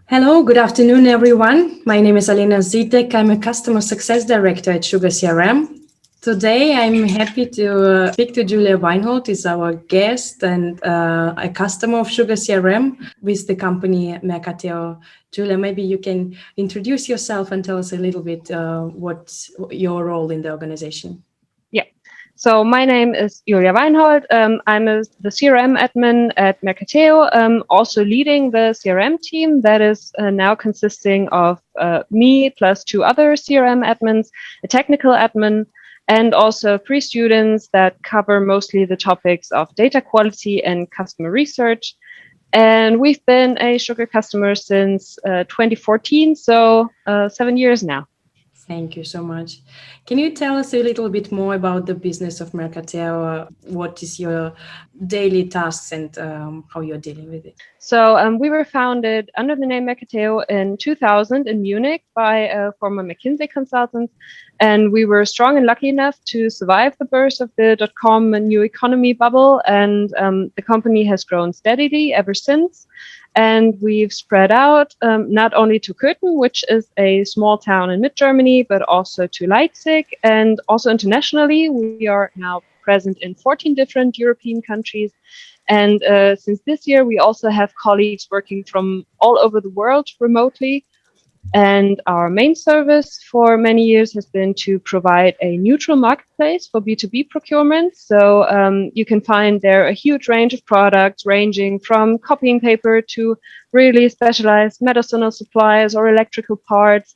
Hello, good afternoon, everyone. My name is Alina Zitek. I'm a customer success director at SugarCRM. Today, I'm happy to speak to Julia Weinhold, is our guest and a customer of SugarCRM with the company Mercateo. Julia, maybe you can introduce yourself and tell us a little bit what's your role in the organization. Yeah. So my name is Julia Weinhold. I'm the CRM admin at Mercateo, also leading the CRM team that is now consisting of me plus 2 other CRM admins, a technical admin, and also 3 students that cover mostly the topics of data quality and customer research. And we've been a Sugar customer since 2014, so 7 years now. Thank you so much. Can you tell us a little bit more about the business of Mercateo? What is your daily tasks and how you're dealing with it? So we were founded under the name Mercateo in 2000 in Munich by a former McKinsey consultant. And we were strong and lucky enough to survive the burst of the .com new economy bubble. And the company has grown steadily ever since. And we've spread out not only to Köthen, which is a small town in mid-Germany, but also to Leipzig. And also internationally, we are now present in 14 different European countries. And since this year, we also have colleagues working from all over the world remotely. And our main service for many years has been to provide a neutral marketplace for B2B procurement. So you can find there a huge range of products ranging from copying paper to really specialized medicinal supplies or electrical parts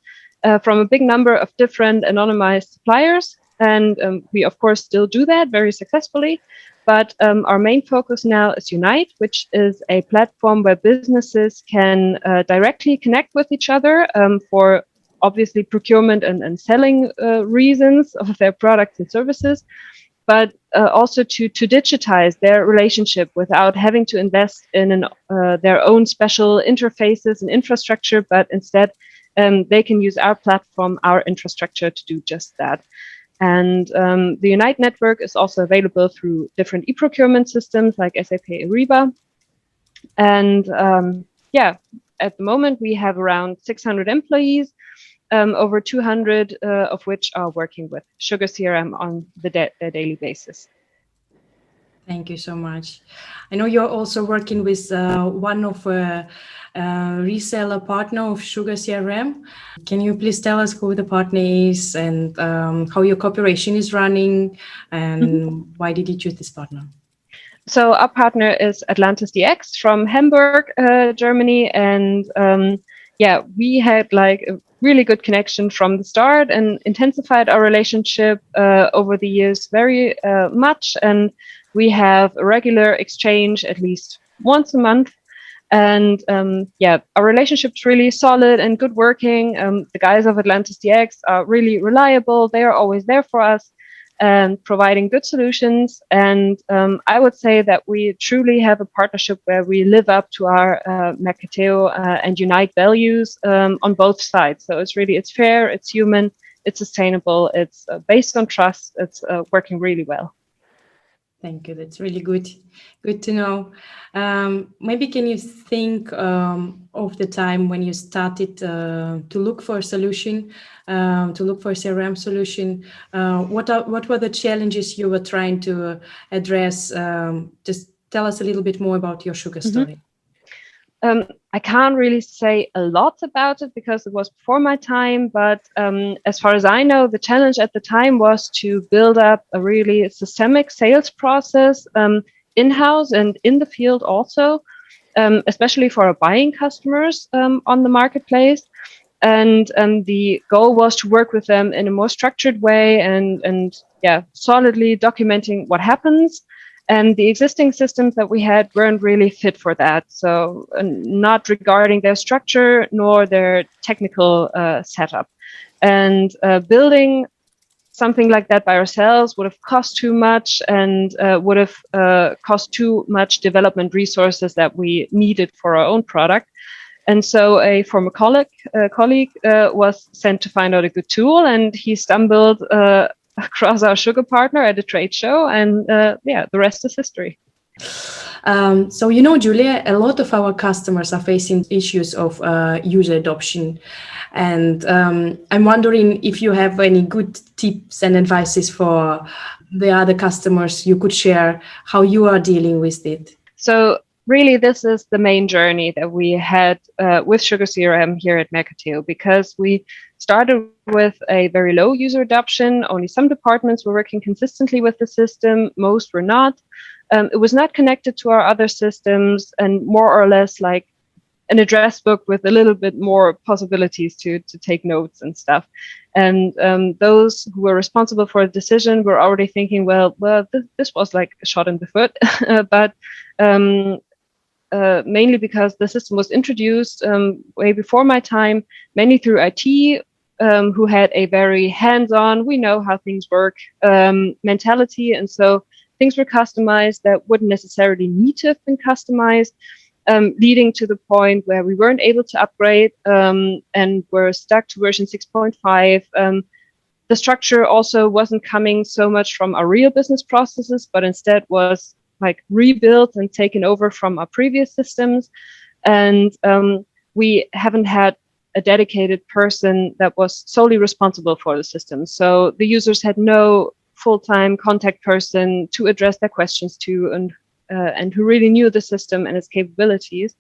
from a big number of different anonymized suppliers. And we, of course, still do that very successfully. But our main focus now is Unite, which is a platform where businesses can directly connect with each other for obviously procurement and selling reasons of their products and services, but also to digitize their relationship without having to invest in their own special interfaces and infrastructure, but instead they can use our platform, our infrastructure to do just that. And the Unite network is also available through different e-procurement systems like SAP Ariba. And at the moment we have around 600 employees, over 200 of which are working with SugarCRM on the daily basis. Thank you so much. I know you're also working with one of reseller partner of SugarCRM. Can you please tell us who the partner is and how your cooperation is running and why did you choose this partner? So our partner is Atlantis DX from Hamburg, Germany. And we had like a really good connection from the start and intensified our relationship over the years very much. And we have a regular exchange at least once a month. And our relationship's really solid and good working. The guys of Atlantis DX are really reliable. They are always there for us and providing good solutions. And I would say that we truly have a partnership where we live up to our Mercateo and Unite values on both sides. So it's fair, it's human, it's sustainable, it's based on trust, it's working really well. Thank you. That's really good. Good to know. Maybe can you think of the time when you started to look for a solution, to look for a CRM solution? What were the challenges you were trying to address? Just tell us a little bit more about your Sugar story. I can't really say a lot about it because it was before my time, but as far as I know, the challenge at the time was to build up a really systemic sales process in-house and in the field also, especially for our buying customers on the marketplace. And the goal was to work with them in a more structured way and solidly documenting what happens. And the existing systems that we had weren't really fit for that. So not regarding their structure nor their technical setup. And building something like that by ourselves would have cost too much and would have cost too much development resources that we needed for our own product. And so a former colleague was sent to find out a good tool, and he stumbled across our Sugar partner at a trade show, and the rest is history. So, Julia, a lot of our customers are facing issues of user adoption. And I'm wondering if you have any good tips and advices for the other customers you could share how you are dealing with it. So really, this is the main journey that we had with SugarCRM here at Mercateo, because we started with a very low user adoption. Only some departments were working consistently with the system. Most were not. It was not connected to our other systems, and more or less like an address book with a little bit more possibilities to take notes and stuff. And those who were responsible for the decision were already thinking, well, this was like a shot in the foot. But mainly because the system was introduced way before my time, mainly through IT, who had a very hands-on, we know how things work mentality. And so things were customized that wouldn't necessarily need to have been customized, leading to the point where we weren't able to upgrade and were stuck to version 6.5. The structure also wasn't coming so much from our real business processes, but instead was like rebuilt and taken over from our previous systems. And we haven't had a dedicated person that was solely responsible for the system. So the users had no full-time contact person to address their questions to, and who really knew the system and its capabilities.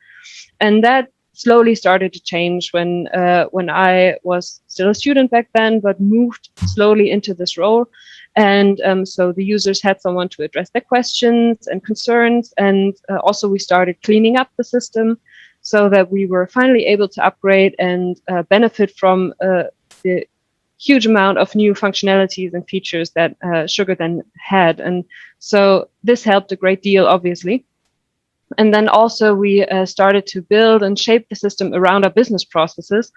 And that slowly started to change when I was still a student back then, but moved slowly into this role. And so the users had someone to address their questions and concerns. And also we started cleaning up the system so that we were finally able to upgrade and benefit from the huge amount of new functionalities and features that Sugar then had. And so this helped a great deal, obviously. And then also we started to build and shape the system around our business processes.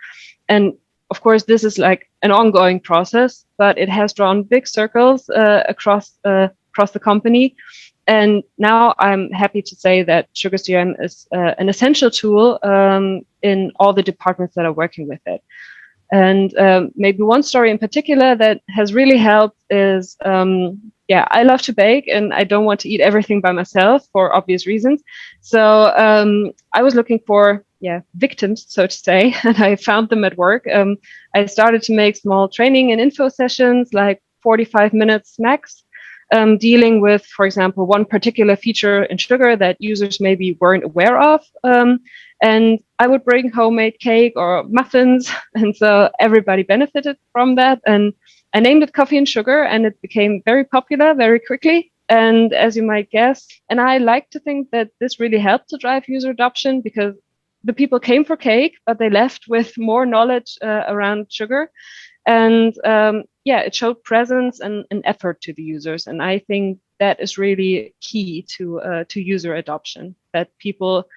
And of course, this is like an ongoing process, but it has drawn big circles across the company. And now I'm happy to say that SugarCRM is an essential tool in all the departments that are working with it. And maybe one story in particular that has really helped is, I love to bake and I don't want to eat everything by myself for obvious reasons. So I was looking for victims, so to say, and I found them at work. I started to make small training and info sessions, like 45 minutes max, dealing with, for example, one particular feature in Sugar that users maybe weren't aware of. And I would bring homemade cake or muffins, and so everybody benefited from that. And I named it Coffee and Sugar, and it became very popular very quickly. And as you might guess, and I like to think that this really helped to drive user adoption, because the people came for cake, but they left with more knowledge around sugar. And it showed presence and effort to the users. And I think that is really key to user adoption, that people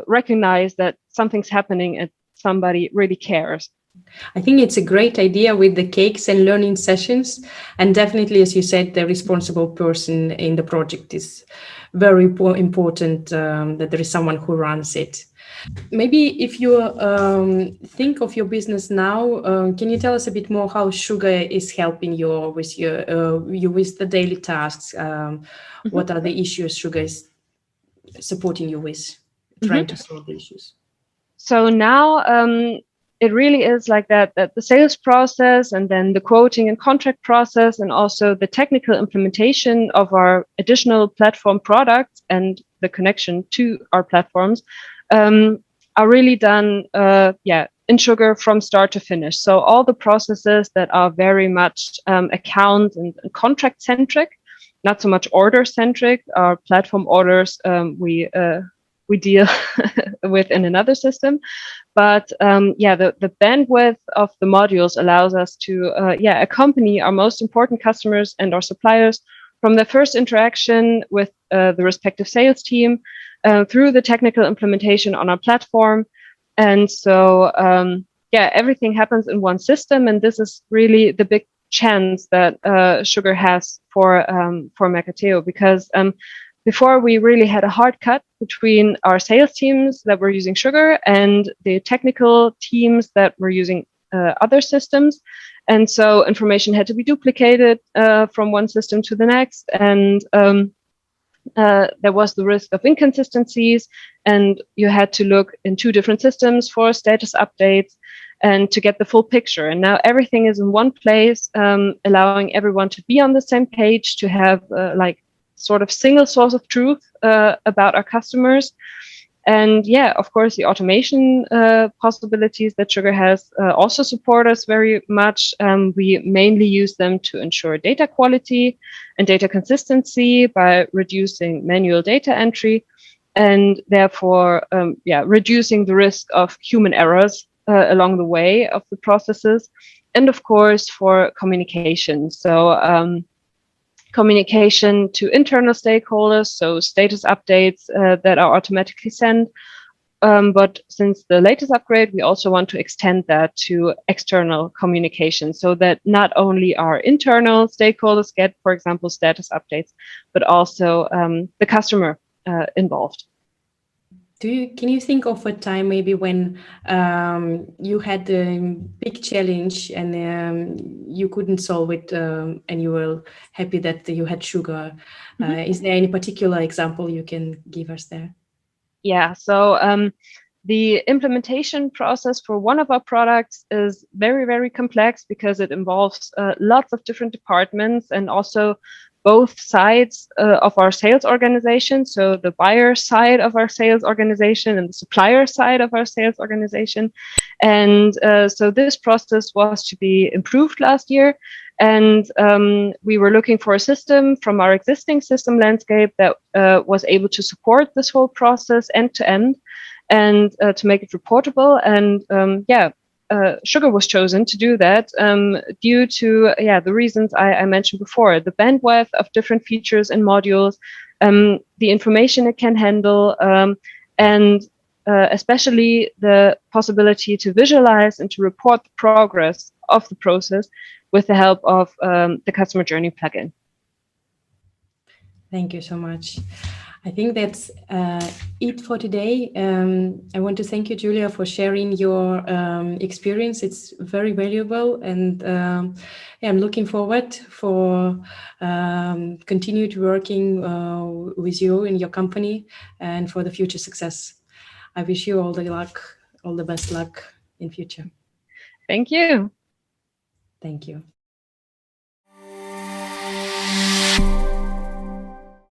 recognize that something's happening and somebody really cares. I think it's a great idea with the cakes and learning sessions. And definitely, as you said, the responsible person in the project is very important, that there is someone who runs it. Maybe if you think of your business now, can you tell us a bit more how Sugar is helping you with with the daily tasks? What are the issues Sugar is supporting you with, trying to solve the issues? So now it really is like that the sales process, and then the quoting and contract process, and also the technical implementation of our additional platform products and the connection to our platforms are really done in Sugar from start to finish. So all the processes that are very much account and contract centric, not so much order centric. Our platform orders we deal with in another system, but the bandwidth of the modules allows us to accompany our most important customers and our suppliers from the first interaction with the respective sales team through the technical implementation on our platform. And so everything happens in one system, and this is really the big chance that Sugar has for Mercateo, because before we really had a hard cut between our sales teams that were using Sugar and the technical teams that were using other systems. And so information had to be duplicated from one system to the next. And there was the risk of inconsistencies, and you had to look in 2 different systems for status updates and to get the full picture. And now everything is in one place, allowing everyone to be on the same page, to have like sort of single source of truth about our customers. And yeah, of course, the automation possibilities that Sugar has also support us very much. We mainly use them to ensure data quality and data consistency by reducing manual data entry, and therefore, reducing the risk of human errors along the way of the processes. And of course, for communication. So communication to internal stakeholders, so status updates that are automatically sent. But since the latest upgrade, we also want to extend that to external communication, so that not only our internal stakeholders get, for example, status updates, but also the customer involved. Can you think of a time maybe when you had a big challenge and you couldn't solve it, and you were happy that you had Sugar? Is there any particular example you can give us there? Yeah, so the implementation process for one of our products is very, very complex because it involves lots of different departments, and also both sides of our sales organization. So the buyer side of our sales organization and the supplier side of our sales organization. And so this process was to be improved last year. And we were looking for a system from our existing system landscape that was able to support this whole process end to end, and to make it reportable. And Sugar was chosen to do that due to the reasons I mentioned before: the bandwidth of different features and modules, the information it can handle, and especially the possibility to visualize and to report the progress of the process with the help of the customer journey plugin. Thank you so much. I think that's it for today. I want to thank you, Julia, for sharing your experience. It's very valuable, and I'm looking forward for continued working with you in your company and for the future success. I wish you all the best luck in future. Thank you. Thank you.